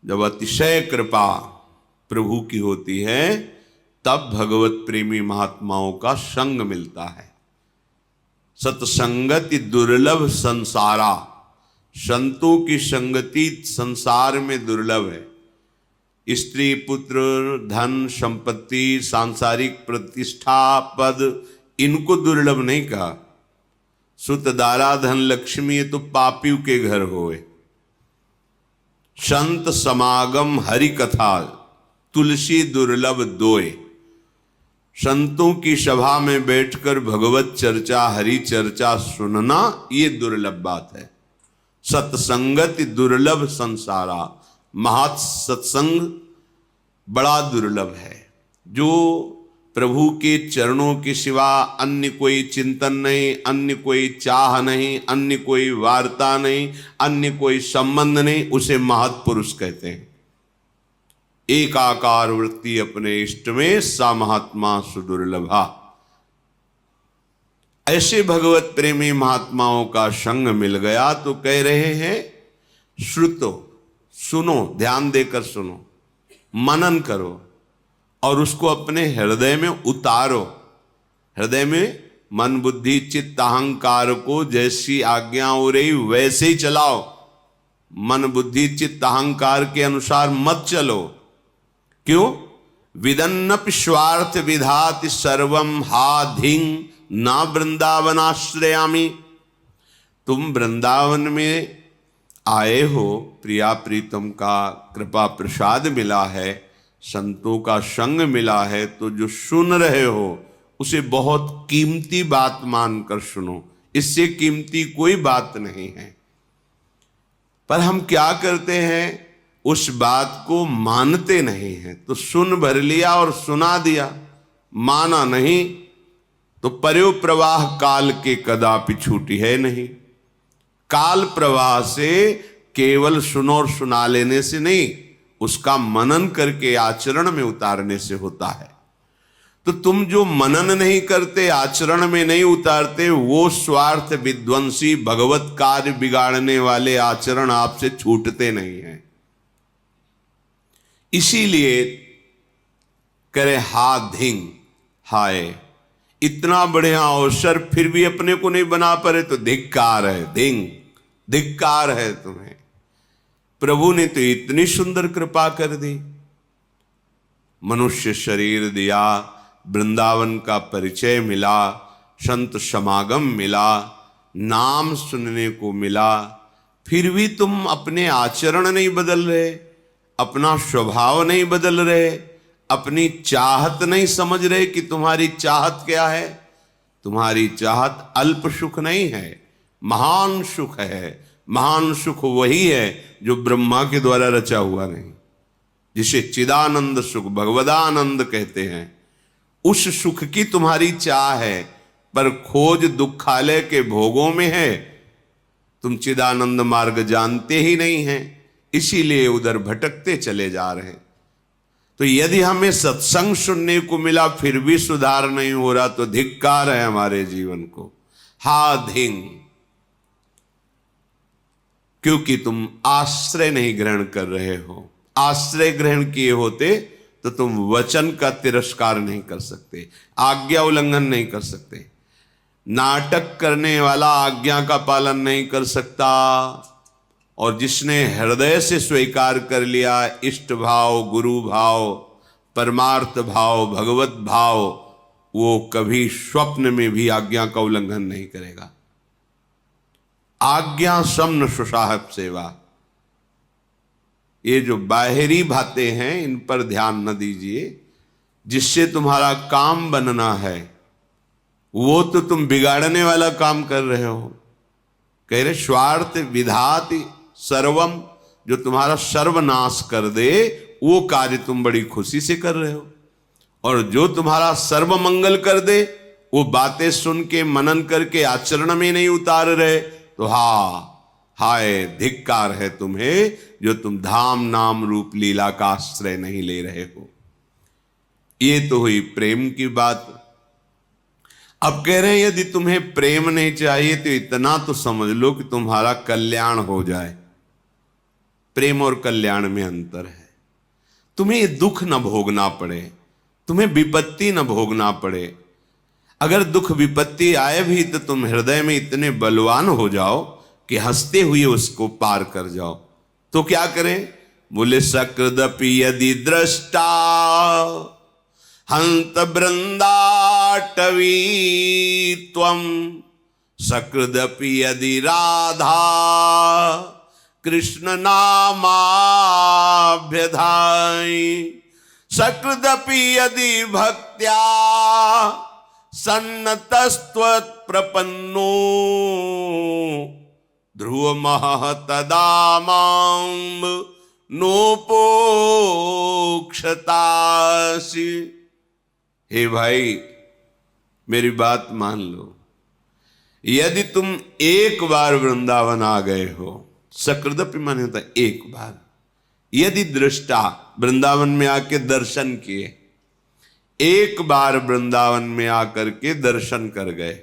जब अतिशय कृपा प्रभु की होती है तब भगवत प्रेमी महात्माओं का संग मिलता है। सत्संगति दुर्लभ संसारा, संतों की संगति संसार में दुर्लभ है। स्त्री पुत्र धन संपत्ति सांसारिक प्रतिष्ठा पद इनको दुर्लभ नहीं कहा। सुत दारा धन लक्ष्मी ये तो पापियों के घर होए। संत समागम हरि कथा तुलसी दुर्लभ दोए। संतों की सभा में बैठकर भगवत चर्चा हरि चर्चा सुनना ये दुर्लभ बात है। सत्संगति दुर्लभ संसारा, महत् सत्संग बड़ा दुर्लभ है। जो प्रभु के चरणों के सिवा अन्य कोई चिंतन नहीं, अन्य कोई चाह नहीं, अन्य कोई वार्ता नहीं, अन्य कोई संबंध नहीं, उसे महत् पुरुष कहते हैं। एकाकार वृत्ति अपने इष्ट में सा महात्मा सुदुर्लभा। ऐसे भगवत प्रेमी महात्माओं का संग मिल गया तो कह रहे हैं श्रुतो, सुनो, ध्यान देकर सुनो, मनन करो और उसको अपने हृदय में उतारो। हृदय में मन बुद्धि चित्त अहंकार को जैसी आज्ञा हो रही वैसे ही चलाओ। मन बुद्धि चित्त अहंकार के अनुसार मत चलो। क्यों? विदन्नपि स्वार्थ विधाति सर्वम हा धिंग ना वृंदावनाश्रयामि। तुम वृंदावन में आए हो, प्रिया प्रीतम का कृपा प्रसाद मिला है, संतों का संग मिला है, तो जो सुन रहे हो उसे बहुत कीमती बात मानकर सुनो। इससे कीमती कोई बात नहीं है। पर हम क्या करते हैं, उस बात को मानते नहीं हैं। तो सुन भर लिया और सुना दिया, माना नहीं तो पर्यो प्रवाह काल के कदापि छूटी है नहीं। काल प्रवाह से केवल सुनो और सुना लेने से नहीं, उसका मनन करके आचरण में उतारने से होता है। तो तुम जो मनन नहीं करते, आचरण में नहीं उतारते, वो स्वार्थ विध्वंसी भगवत कार्य बिगाड़ने वाले आचरण आपसे छूटते नहीं हैं। इसीलिए करे हा धिंग, हाय इतना बढ़िया अवसर फिर भी अपने को नहीं बना पाए तो धिक्कार है। धिंग, धिक्कार है तुम्हें। प्रभु ने तो इतनी सुंदर कृपा कर दी, मनुष्य शरीर दिया, वृंदावन का परिचय मिला, संत समागम मिला, नाम सुनने को मिला, फिर भी तुम अपने आचरण नहीं बदल रहे, अपना स्वभाव नहीं बदल रहे, अपनी चाहत नहीं समझ रहे कि तुम्हारी चाहत क्या है। तुम्हारी चाहत अल्प सुख नहीं है, महान सुख है। महान सुख वही है जो ब्रह्मा के द्वारा रचा हुआ नहीं, जिसे चिदानंद सुख भगवदानंद कहते हैं। उस सुख की तुम्हारी चाह है, पर खोज दुखालय के भोगों में है। तुम चिदानंद मार्ग जानते ही नहीं हैं, इसीलिए उधर भटकते चले जा रहे हैं। तो यदि हमें सत्संग सुनने को मिला फिर भी सुधार नहीं हो रहा तो धिक्कार है हमारे जीवन को। हा धिंग, क्योंकि तुम आश्रय नहीं ग्रहण कर रहे हो। आश्रय ग्रहण किए होते तो तुम वचन का तिरस्कार नहीं कर सकते, आज्ञा उल्लंघन नहीं कर सकते। नाटक करने वाला आज्ञा का पालन नहीं कर सकता, और जिसने हृदय से स्वीकार कर लिया इष्ट भाव, गुरु भाव, परमार्थ भाव, भगवत भाव, वो कभी स्वप्न में भी आज्ञा का उल्लंघन नहीं करेगा। आज्ञा समन सुसाहब सेवा, ये जो बाहरी बातें हैं इन पर ध्यान न दीजिए। जिससे तुम्हारा काम बनना है वो तो तुम बिगाड़ने वाला काम कर रहे हो। कह रहे स्वार्थ विधाति सर्वम, जो तुम्हारा सर्वनाश कर दे वो कार्य तुम बड़ी खुशी से कर रहे हो, और जो तुम्हारा सर्व मंगल कर दे वो बातें सुन के मनन करके आचरण में नहीं उतार रहे तो हाय धिक्कार है तुम्हें, जो तुम धाम नाम रूप लीला का आश्रय नहीं ले रहे हो। ये तो हुई प्रेम की बात। अब कह रहे हैं यदि तुम्हें प्रेम नहीं चाहिए तो इतना तो समझ लो कि तुम्हारा कल्याण हो जाए। प्रेम और कल्याण में अंतर है। तुम्हें ये दुख न भोगना पड़े, तुम्हें विपत्ति न भोगना पड़े। अगर दुख विपत्ति आए भी तो तुम हृदय में इतने बलवान हो जाओ कि हंसते हुए उसको पार कर जाओ। तो क्या करें? बोले सकृदपि यदि दृष्टा हंत वृंदाटवी त्वं, सकृदपि यदि राधा कृष्ण नामाभ्यधाई, सकृदपि यदि भक्त्या सन्नतस्त्वत्प्रपन्नो, ध्रुवमः तदा मां नोपोक्षतासि। हे भाई, मेरी बात मान लो। यदि तुम एक बार वृंदावन आ गए हो, सकृदपि माने होता एक बार, यदि दृष्टा वृंदावन में आके दर्शन किए, एक बार वृंदावन में आकर के दर्शन कर गए,